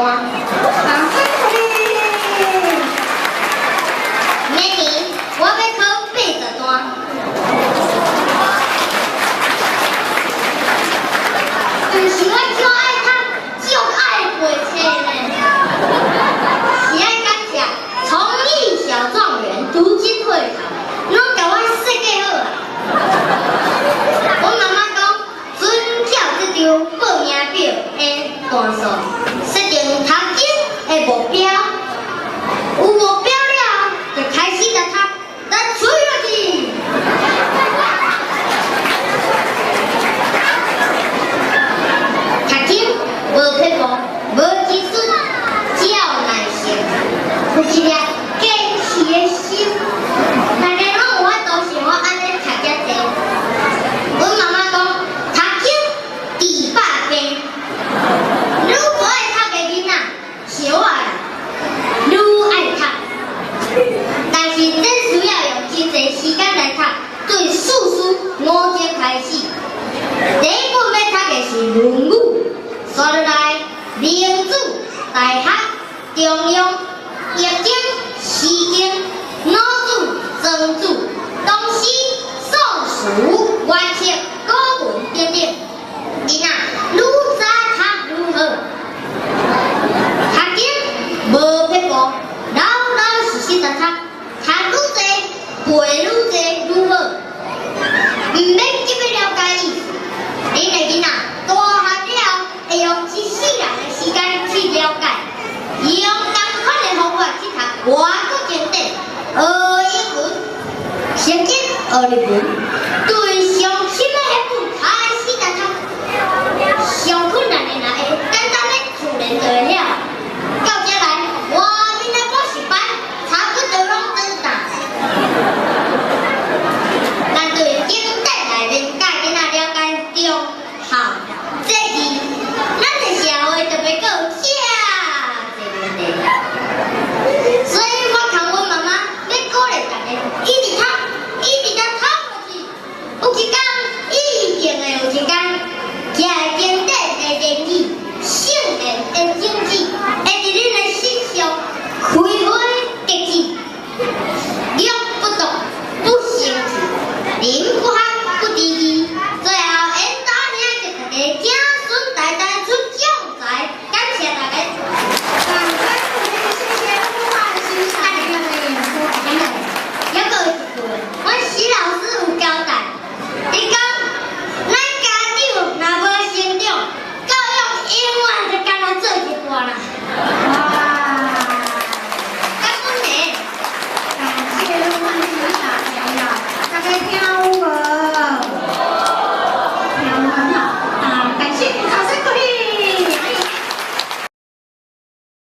段，掌声鼓励。明年我要考80段。不是我就爱读，就爱背册呢。是爱感谢崇义小状元读经会堂，拢甲我设计好啊。我妈妈讲，遵照这张报名表的段数，设定读经的目标，有目标了，就开始来读，来吹落去。读经无撇步，无技术，只要耐心，有一颗坚持的心。大家拢有法度像我安尼读遮济。阮妈妈讲，读经治百病，愈无爱读的囡仔，像我啦，愈爱读。但是真需要用真侪时间来读，对四书5经开始。第一本要读的是《论语》，接落来《孟子》、《大学》、《中庸》、《易经》、《诗经》、《老子》、《庄子》、东西、宋史、原则、古文等等。囡仔愈早读愈好，读经无撇步，老老实实地读，读愈多，背愈多愈好。唔免急要了解意思，恁的囡仔大汉了，会用一世人的时间去了解，用同款的方法去读，外国经典，学英文，甚至学日文。